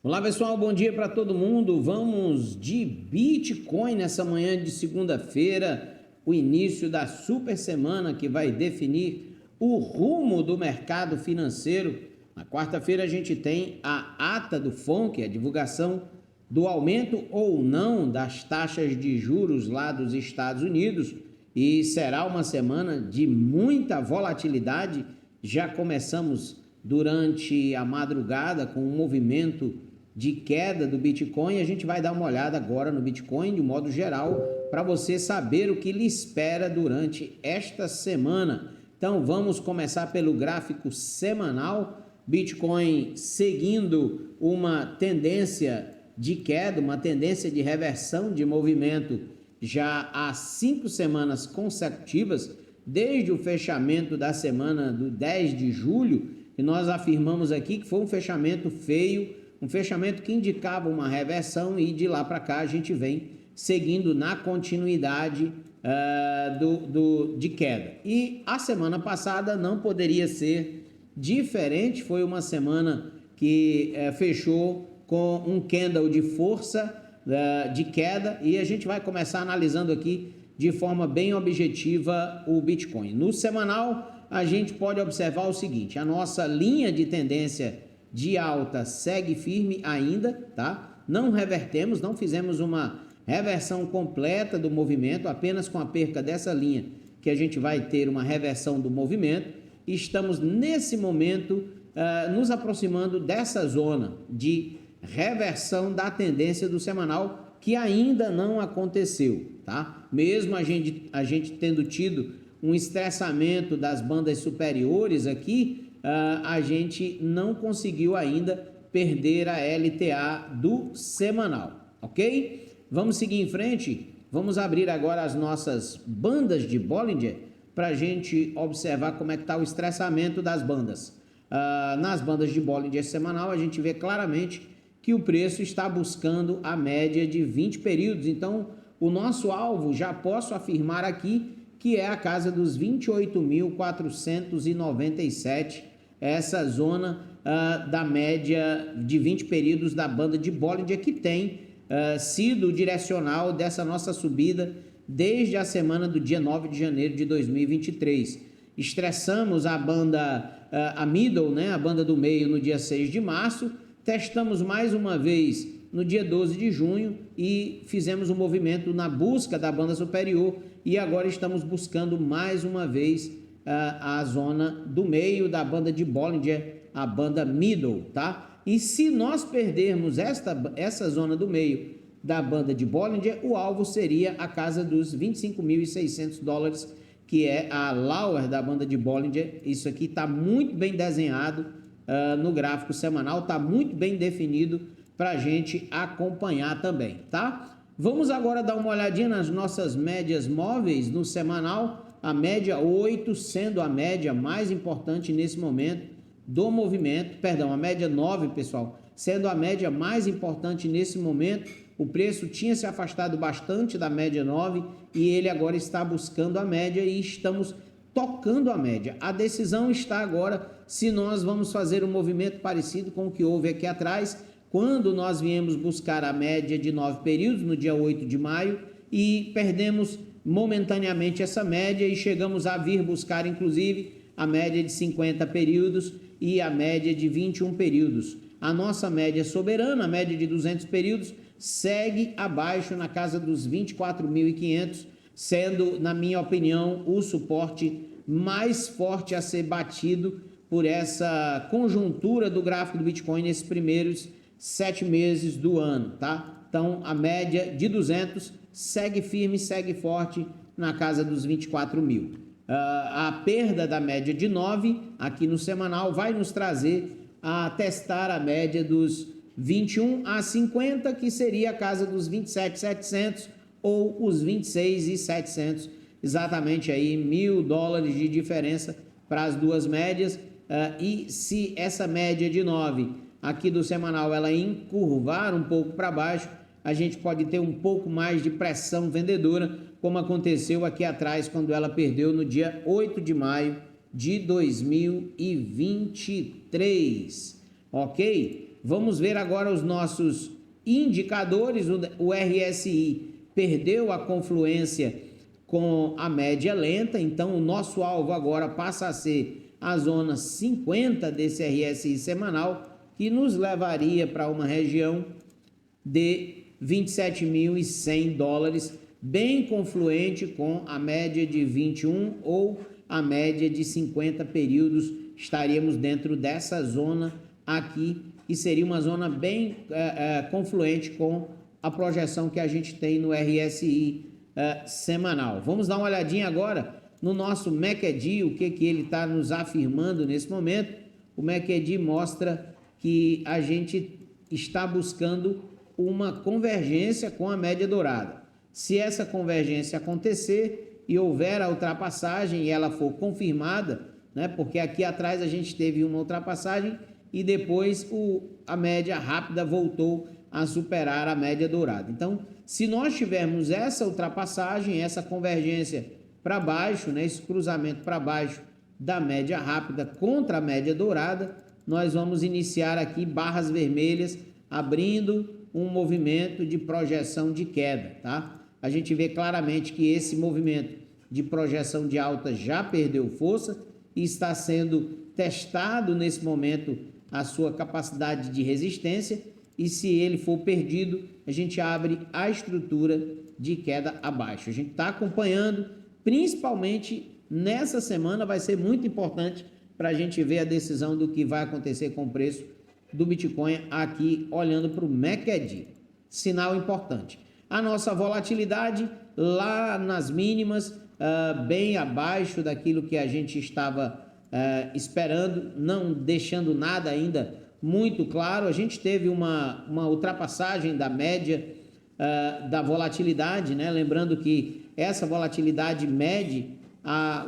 Olá pessoal, bom dia para todo mundo. Vamos de Bitcoin nessa manhã de segunda-feira, o início da super semana que vai definir o rumo do mercado financeiro. Na quarta-feira a gente tem a ata do FONC, a divulgação do aumento ou não das taxas de juros lá dos Estados Unidos, e será uma semana de muita volatilidade. Já começamos durante a madrugada com um movimento de queda do Bitcoin. A gente vai dar uma olhada agora no Bitcoin de um modo geral para você saber o que lhe espera durante esta semana. Então vamos começar pelo gráfico semanal. Bitcoin seguindo uma tendência de queda, uma tendência de reversão de movimento já há 5 semanas consecutivas, desde o fechamento da semana do 10 de julho, e nós afirmamos aqui que foi um fechamento feio, um fechamento que indicava uma reversão, e de lá para cá a gente vem seguindo na continuidade de queda. E a semana passada não poderia ser diferente, foi uma semana que fechou com um candle de força de queda, e a gente vai começar analisando aqui de forma bem objetiva o Bitcoin. No semanal a gente pode observar o seguinte: a nossa linha de tendência de alta segue firme ainda, tá? Não revertemos, não fizemos uma reversão completa do movimento, apenas com a perca dessa linha que a gente vai ter uma reversão do movimento. Estamos nesse momento nos aproximando dessa zona de reversão da tendência do semanal, que ainda não aconteceu, tá? Mesmo a gente tendo tido um estressamento das bandas superiores aqui, a gente não conseguiu ainda perder a LTA do semanal, ok? Vamos seguir em frente, vamos abrir agora as nossas bandas de Bollinger para a gente observar como é que está o estressamento das bandas. Nas bandas de Bollinger semanal a gente vê claramente que o preço está buscando a média de 20 períodos, então o nosso alvo, já posso afirmar aqui, que é a casa dos 28.497, essa zona da média de 20 períodos da banda de Bollinger, que tem sido o direcional dessa nossa subida desde a semana do dia 9 de janeiro de 2023. Estressamos a banda, a middle, né, a banda do meio, no dia 6 de março, testamos mais uma vez no dia 12 de junho e fizemos um movimento na busca da banda superior, e agora estamos buscando mais uma vez a zona do meio da banda de Bollinger, a banda middle, tá? E se nós perdermos essa zona do meio da banda de Bollinger, o alvo seria a casa dos $25.600, que é a lower da banda de Bollinger. Isso aqui está muito bem desenhado no gráfico semanal, está muito bem definido para a gente acompanhar também, tá? Vamos agora dar uma olhadinha nas nossas médias móveis no semanal. A média 8 sendo a média mais importante nesse momento do movimento, perdão, a média 9, pessoal, sendo a média mais importante nesse momento. O preço tinha se afastado bastante da média 9 e ele agora está buscando a média, e estamos tocando a média. A decisão está agora se nós vamos fazer um movimento parecido com o que houve aqui atrás, quando nós viemos buscar a média de 9 períodos no dia 8 de maio e perdemos momentaneamente essa média, e chegamos a vir buscar inclusive a média de 50 períodos e a média de 21 períodos. A nossa média soberana, a média de 200 períodos, segue abaixo na casa dos 24.500, sendo, na minha opinião, o suporte mais forte a ser batido por essa conjuntura do gráfico do Bitcoin nesses primeiros 7 meses do ano, tá? Então, a média de 200 segue firme, segue forte na casa dos 24 mil. A perda da média de 9 aqui no semanal vai nos trazer a testar a média dos 21 a 50, que seria a casa dos 27.700 ou os 26.700, exatamente aí $1.000 de diferença para as duas médias. E se essa média de 9 aqui do semanal ela encurvar um pouco para baixo, a gente pode ter um pouco mais de pressão vendedora, como aconteceu aqui atrás, quando ela perdeu no dia 8 de maio de 2023, ok? Vamos ver agora os nossos indicadores. O RSI perdeu a confluência com a média lenta, então o nosso alvo agora passa a ser a zona 50 desse RSI semanal, que nos levaria para uma região de 27.100 dólares, bem confluente com a média de 21 ou a média de 50 períodos. Estaríamos dentro dessa zona aqui, e seria uma zona bem confluente com a projeção que a gente tem no RSI semanal. Vamos dar uma olhadinha agora no nosso MACD, o que ele está nos afirmando nesse momento. O MACD mostra que a gente está buscando uma convergência com a média dourada. Se essa convergência acontecer e houver a ultrapassagem e ela for confirmada, né, porque aqui atrás a gente teve uma ultrapassagem e depois a média rápida voltou a superar a média dourada. Então, se nós tivermos essa ultrapassagem, essa convergência para baixo, né, esse cruzamento para baixo da média rápida contra a média dourada, nós vamos iniciar aqui barras vermelhas, abrindo um movimento de projeção de queda, tá? A gente vê claramente que esse movimento de projeção de alta já perdeu força e está sendo testado nesse momento a sua capacidade de resistência, e se ele for perdido, a gente abre a estrutura de queda abaixo. A gente está acompanhando, principalmente nessa semana, vai ser muito importante para a gente ver a decisão do que vai acontecer com o preço do Bitcoin aqui, olhando para o MACD. Sinal importante. A nossa volatilidade lá nas mínimas, bem abaixo daquilo que a gente estava esperando, não deixando nada ainda muito claro. A gente teve uma ultrapassagem da média da volatilidade, né? Lembrando que essa volatilidade mede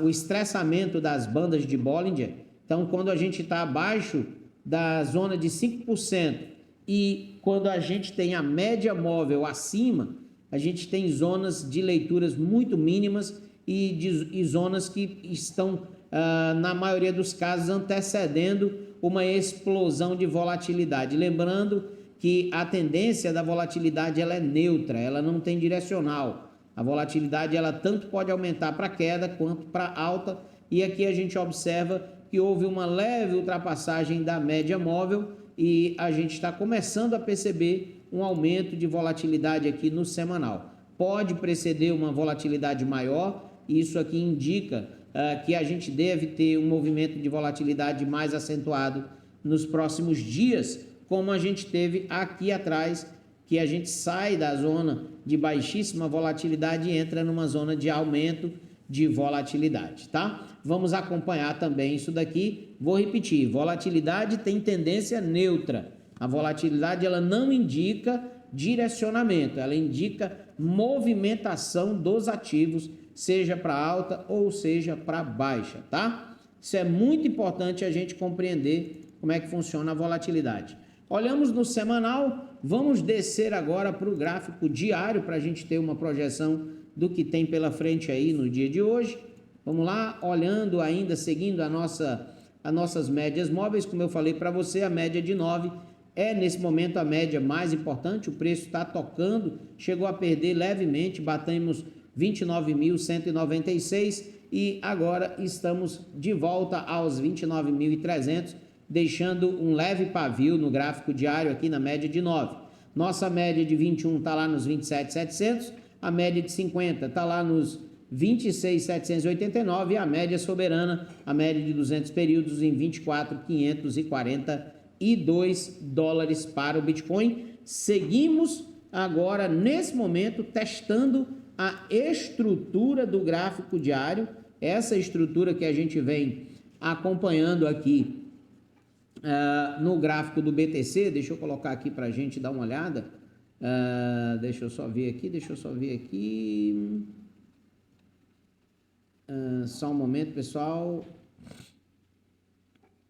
o estressamento das bandas de Bollinger. Então, quando a gente está abaixo da zona de 5% e quando a gente tem a média móvel acima, a gente tem zonas de leituras muito mínimas e zonas que estão, na maioria dos casos, antecedendo uma explosão de volatilidade. Lembrando que a tendência da volatilidade ela é neutra, ela não tem direcional. A volatilidade ela tanto pode aumentar para queda quanto para alta, e aqui a gente observa que houve uma leve ultrapassagem da média móvel e a gente está começando a perceber um aumento de volatilidade aqui no semanal. Pode preceder uma volatilidade maior, e isso aqui indica que a gente deve ter um movimento de volatilidade mais acentuado nos próximos dias, como a gente teve aqui atrás, que a gente sai da zona de baixíssima volatilidade e entra numa zona de aumento de volatilidade, tá? Vamos acompanhar também isso daqui. Vou repetir, volatilidade tem tendência neutra. A volatilidade ela não indica direcionamento, ela indica movimentação dos ativos, seja para alta ou seja para baixa, tá? Isso é muito importante a gente compreender como é que funciona a volatilidade. Olhamos no semanal, vamos descer agora para o gráfico diário para a gente ter uma projeção do que tem pela frente aí no dia de hoje. Vamos lá, olhando ainda, seguindo as nossas médias móveis. Como eu falei para você, a média de 9 é nesse momento a média mais importante. O preço está tocando, chegou a perder levemente, batemos 29.196 e agora estamos de volta aos 29.300, deixando um leve pavio no gráfico diário aqui na média de 9. Nossa média de 21 está lá nos 27.700, a média de 50 está lá nos 26.789 e a média soberana, a média de 200 períodos em 24.542 dólares para o Bitcoin. Seguimos agora, nesse momento, testando a estrutura do gráfico diário, essa estrutura que a gente vem acompanhando aqui no gráfico do BTC. Deixa eu colocar aqui para a gente dar uma olhada. Deixa eu só ver aqui. Só um momento, pessoal.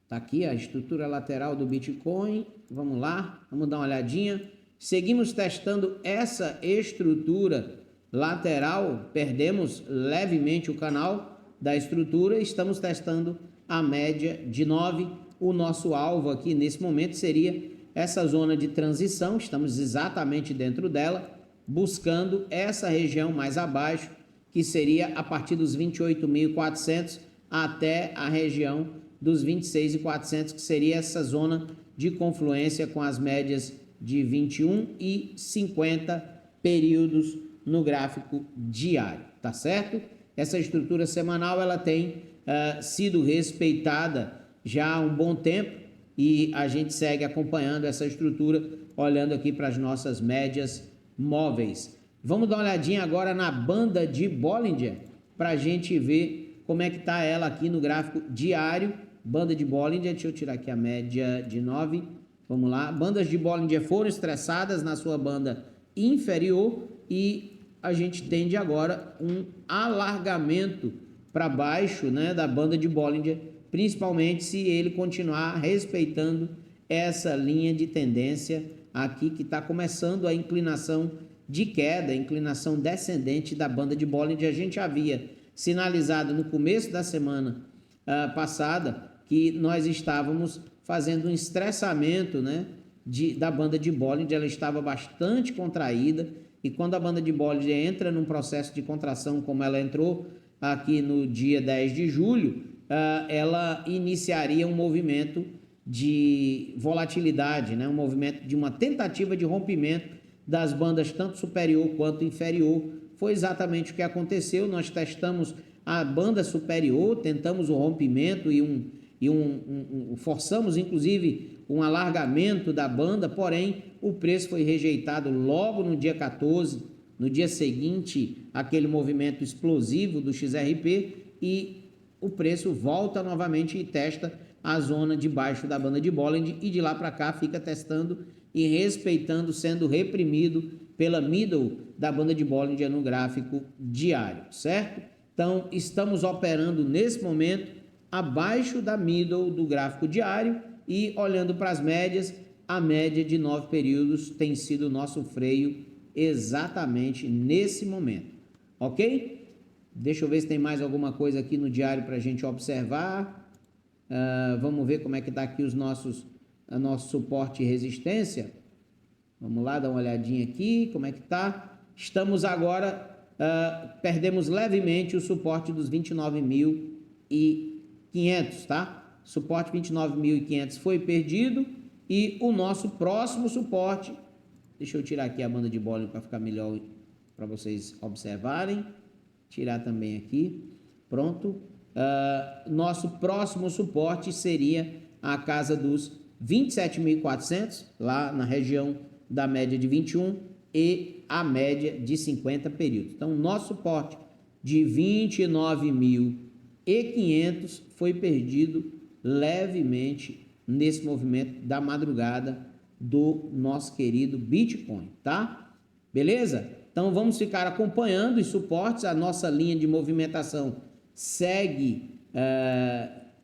Tá aqui a estrutura lateral do Bitcoin. Vamos lá, vamos dar uma olhadinha. Seguimos testando essa estrutura lateral. Perdemos levemente o canal da estrutura. Estamos testando a média de 9. O nosso alvo aqui nesse momento seria essa zona de transição, estamos exatamente dentro dela, buscando essa região mais abaixo, que seria a partir dos 28.400 até a região dos 26.400, que seria essa zona de confluência com as médias de 21 e 50 períodos no gráfico diário, tá certo? Essa estrutura semanal ela tem sido respeitada já há um bom tempo e a gente segue acompanhando essa estrutura, olhando aqui para as nossas médias móveis. Vamos dar uma olhadinha agora na banda de Bollinger para a gente ver como é que está ela aqui no gráfico diário. Banda de Bollinger, deixa eu tirar aqui a média de 9. Vamos lá. Bandas de Bollinger foram estressadas na sua banda inferior e a gente tende agora um alargamento para baixo, né, da banda de Bollinger, principalmente se ele continuar respeitando essa linha de tendência aqui que está começando a inclinação de queda, a inclinação descendente da banda de Bollinger. A gente havia sinalizado no começo da semana passada que nós estávamos fazendo um estressamento, né, da banda de Bollinger. Ela estava bastante contraída e quando a banda de Bollinger entra num processo de contração como ela entrou aqui no dia 10 de julho, ela iniciaria um movimento de volatilidade, né, um movimento de uma tentativa de rompimento das bandas tanto superior quanto inferior. Foi exatamente o que aconteceu. Nós testamos a banda superior, tentamos o rompimento forçamos inclusive um alargamento da banda, porém o preço foi rejeitado logo no dia 14, no dia seguinte aquele movimento explosivo do XRP, e o preço volta novamente e testa a zona de baixo da banda de Bollinger e de lá para cá fica testando e respeitando, sendo reprimido pela middle da banda de Bollinger no gráfico diário, certo? Então estamos operando nesse momento abaixo da middle do gráfico diário e olhando para as médias, a média de 9 períodos tem sido o nosso freio exatamente nesse momento, ok? Deixa eu ver se tem mais alguma coisa aqui no diário para a gente observar. Vamos ver como é que está aqui nosso suporte e resistência. Vamos lá, dar uma olhadinha aqui, como é que está. Estamos agora, perdemos levemente o suporte dos 29.500, tá? Suporte 29.500 foi perdido e o nosso próximo suporte, deixa eu tirar aqui a banda de Bollinger para ficar melhor para vocês observarem. Tirar também aqui, pronto. Nosso próximo suporte seria a casa dos 27.400, lá na região da média de 21 e a média de 50 períodos. Então, nosso suporte de 29.500 foi perdido levemente nesse movimento da madrugada do nosso querido Bitcoin, tá? Beleza? Então, vamos ficar acompanhando os suportes. A nossa linha de movimentação segue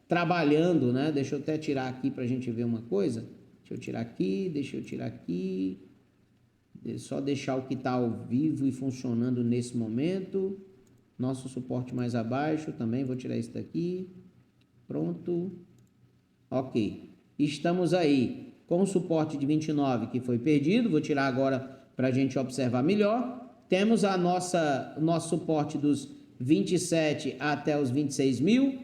trabalhando, né? Deixa eu até tirar aqui para a gente ver uma coisa. Deixa eu tirar aqui, só deixar o que está ao vivo e funcionando nesse momento. Nosso suporte mais abaixo também, vou tirar isso daqui. Pronto. Ok. Estamos aí com o suporte de 29 que foi perdido. Vou tirar agora para a gente observar melhor. Temos nosso suporte dos 27 até os 26 mil,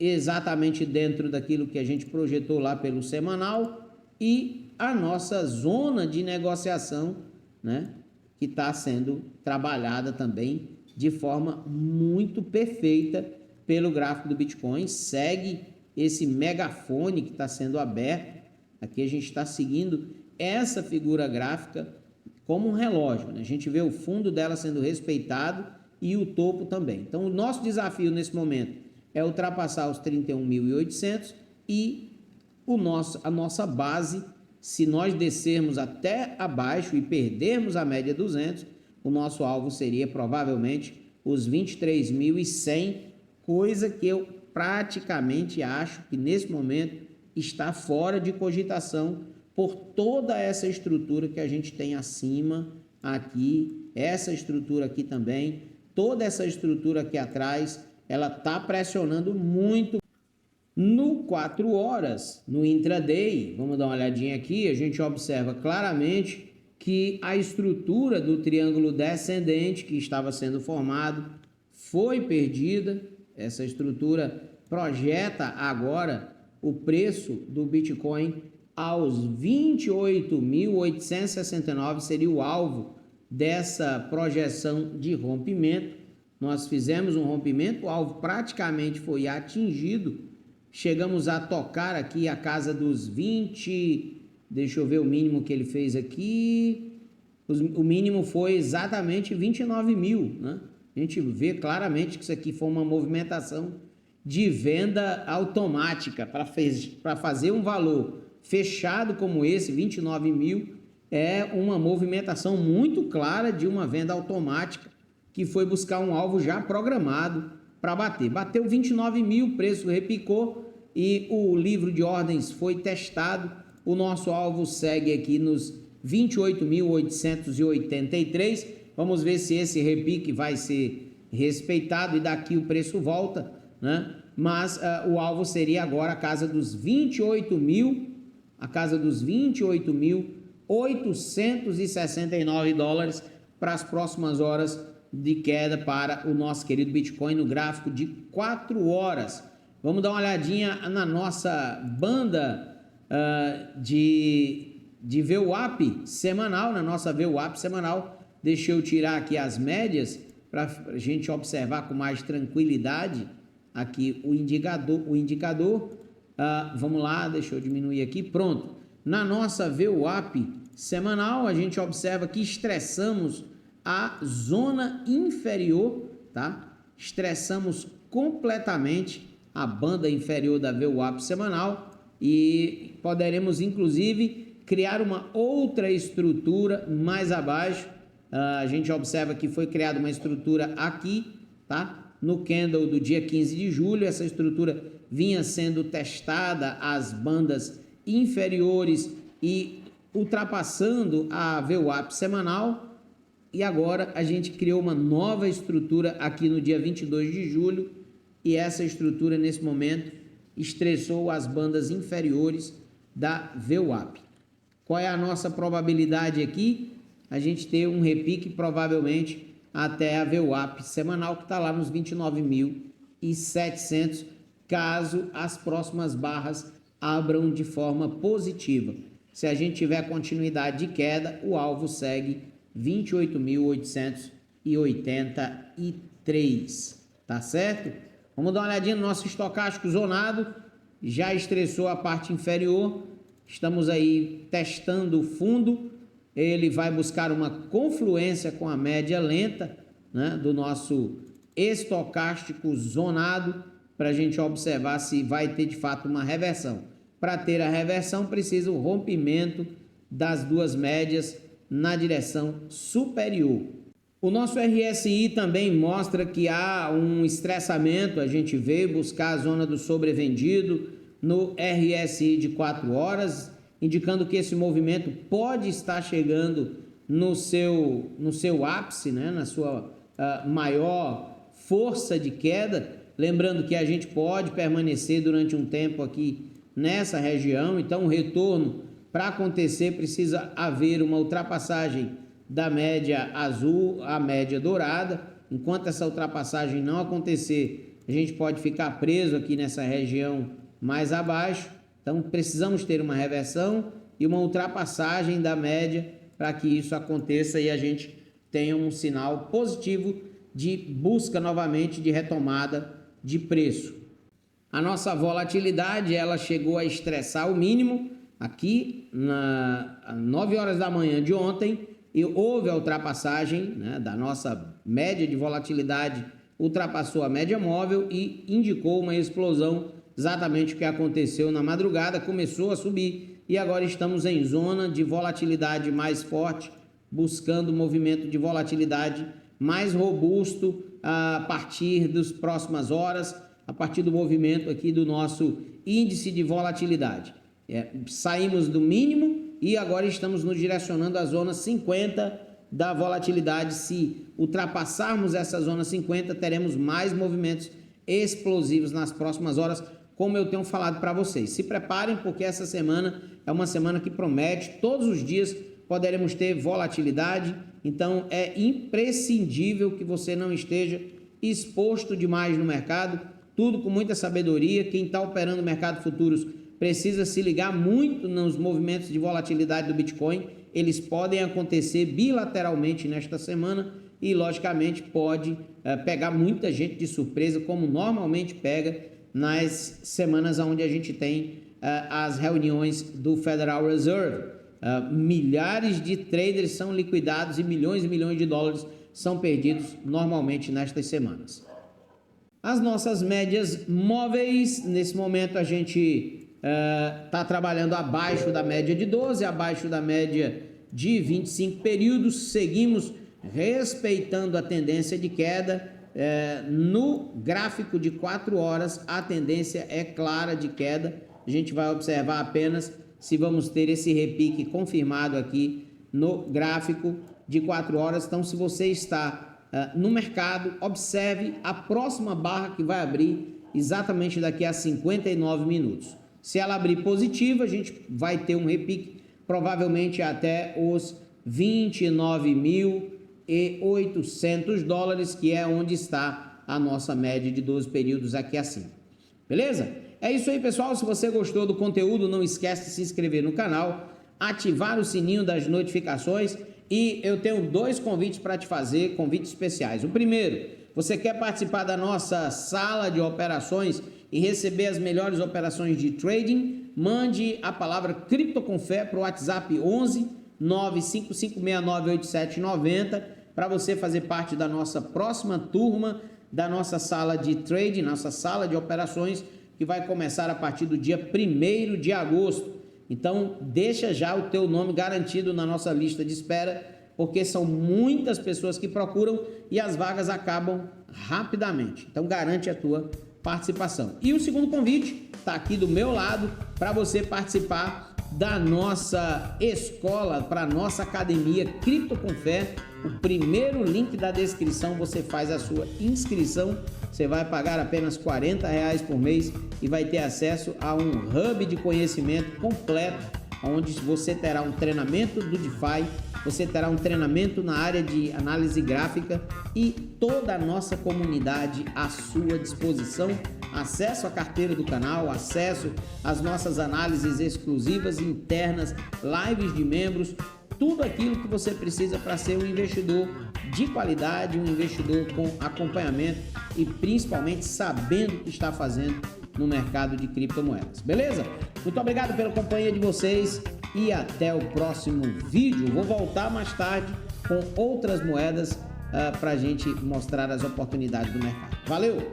exatamente dentro daquilo que a gente projetou lá pelo semanal, e a nossa zona de negociação, né, que está sendo trabalhada também de forma muito perfeita pelo gráfico do Bitcoin. Segue esse megafone que está sendo aberto. Aqui a gente está seguindo essa figura gráfica como um relógio, né? A gente vê o fundo dela sendo respeitado e o topo também. Então, o nosso desafio nesse momento é ultrapassar os 31.800 e a nossa base, se nós descermos até abaixo e perdermos a média 200, o nosso alvo seria provavelmente os 23.100, coisa que eu praticamente acho que nesse momento está fora de cogitação por toda essa estrutura que a gente tem acima aqui, essa estrutura aqui também, toda essa estrutura aqui atrás, ela está pressionando muito no 4 horas, no intraday, vamos dar uma olhadinha aqui, a gente observa claramente que a estrutura do triângulo descendente que estava sendo formado foi perdida. Essa estrutura projeta agora o preço do Bitcoin aos 28.869, seria o alvo dessa projeção de rompimento. Nós fizemos um rompimento, o alvo praticamente foi atingido, chegamos a tocar aqui a casa dos 20, deixa eu ver o mínimo que ele fez aqui, o mínimo foi exatamente 29 mil, né? A gente vê claramente que isso aqui foi uma movimentação de venda automática para fazer um valor fechado como esse, 29 mil, é uma movimentação muito clara de uma venda automática que foi buscar um alvo já programado para bater. Bateu 29 mil, o preço repicou e o livro de ordens foi testado. O nosso alvo segue aqui nos 28.883. Vamos ver se esse repique vai ser respeitado e daqui o preço volta, né? Mas o alvo seria agora a casa dos 28.869 dólares para as próximas horas de queda para o nosso querido Bitcoin no gráfico de 4 horas. Vamos dar uma olhadinha na nossa banda de VWAP semanal, na nossa VWAP semanal. Deixa eu tirar aqui as médias para a gente observar com mais tranquilidade aqui o indicador. Vamos lá, deixa eu diminuir aqui, pronto. Na nossa VWAP semanal, a gente observa que estressamos a zona inferior, tá? Estressamos completamente a banda inferior da VWAP semanal e poderemos, inclusive, criar uma outra estrutura mais abaixo. A gente observa que foi criada uma estrutura aqui, tá? No candle do dia 15 de julho, essa estrutura vinha sendo testada as bandas inferiores e ultrapassando a VWAP semanal. E agora a gente criou uma nova estrutura aqui no dia 22 de julho e essa estrutura nesse momento estressou as bandas inferiores da VWAP. Qual é a nossa probabilidade aqui? A gente ter um repique provavelmente até a VWAP semanal que está lá nos 29.700, caso as próximas barras abram de forma positiva. Se a gente tiver continuidade de queda, o alvo segue 28.883, tá certo? Vamos dar uma olhadinha no nosso estocástico zonado, já estressou a parte inferior, estamos aí testando o fundo, ele vai buscar uma confluência com a média lenta, né, do nosso estocástico zonado, para a gente observar se vai ter de fato uma reversão. Para ter a reversão, precisa o rompimento das duas médias na direção superior. O nosso RSI também mostra que há um estressamento, a gente veio buscar a zona do sobrevendido no RSI de 4 horas, indicando que esse movimento pode estar chegando no seu ápice, né, na sua maior força de queda. Lembrando que a gente pode permanecer durante um tempo aqui nessa região, então o retorno para acontecer precisa haver uma ultrapassagem da média azul à média dourada. Enquanto essa ultrapassagem não acontecer, a gente pode ficar preso aqui nessa região mais abaixo. Então precisamos ter uma reversão e uma ultrapassagem da média para que isso aconteça e a gente tenha um sinal positivo de busca novamente de retomada de preço. A nossa volatilidade ela chegou a estressar o mínimo aqui às 9 horas da manhã de ontem e houve a ultrapassagem, né, da nossa média de volatilidade, ultrapassou a média móvel e indicou uma explosão, exatamente o que aconteceu na madrugada, começou a subir e agora estamos em zona de volatilidade mais forte, buscando movimento de volatilidade mais robusto a partir das próximas horas, a partir do movimento aqui do nosso índice de volatilidade. Saímos do mínimo e agora estamos nos direcionando à zona 50 da volatilidade. Se ultrapassarmos essa zona 50, teremos mais movimentos explosivos nas próximas horas, como eu tenho falado para vocês. Se preparem, porque essa semana é uma semana que promete, todos os dias poderemos ter volatilidade, então é imprescindível que você não esteja exposto demais no mercado, tudo com muita sabedoria. Quem está operando no mercado futuros precisa se ligar muito nos movimentos de volatilidade do Bitcoin, eles podem acontecer bilateralmente nesta semana e, logicamente, pode pegar muita gente de surpresa, como normalmente pega nas semanas onde a gente tem as reuniões do Federal Reserve. Milhares de traders são liquidados e milhões de dólares são perdidos normalmente nestas semanas. As nossas médias móveis, nesse momento a gente está trabalhando abaixo da média de 12, abaixo da média de 25 períodos, seguimos respeitando a tendência de queda. No gráfico de 4 horas, a tendência é clara de queda. A gente vai observar apenas se vamos ter esse repique confirmado aqui no gráfico de 4 horas. Então, se você está no mercado, observe a próxima barra que vai abrir exatamente daqui a 59 minutos. Se ela abrir positiva, a gente vai ter um repique provavelmente até os 29.800 dólares, que é onde está a nossa média de 12 períodos aqui acima. Beleza? É isso aí, pessoal. Se você gostou do conteúdo, não esquece de se inscrever no canal, ativar o sininho das notificações, e eu tenho 2 convites para te fazer, convites especiais. O primeiro, você quer participar da nossa sala de operações e receber as melhores operações de trading? Mande a palavra Cripto com Fé para o WhatsApp 11 955698790 para você fazer parte da nossa próxima turma da nossa sala de trading, nossa sala de operações, que vai começar a partir do dia 1º de agosto. Então, deixa já o teu nome garantido na nossa lista de espera, porque são muitas pessoas que procuram e as vagas acabam rapidamente. Então, garante a tua participação. E o segundo convite está aqui do meu lado para você participar da nossa escola, para a nossa academia Cripto com Fé. O primeiro link da descrição, você faz a sua inscrição. Você vai pagar apenas R$40 por mês e vai ter acesso a um hub de conhecimento completo, onde você terá um treinamento do DeFi, você terá um treinamento na área de análise gráfica e toda a nossa comunidade à sua disposição. Acesso à carteira do canal, acesso às nossas análises exclusivas internas, lives de membros, tudo aquilo que você precisa para ser um investidor de qualidade, um investidor com acompanhamento e principalmente sabendo o que está fazendo no mercado de criptomoedas. Beleza? Muito obrigado pela companhia de vocês e até o próximo vídeo. Vou voltar mais tarde com outras moedas para a gente mostrar as oportunidades do mercado. Valeu!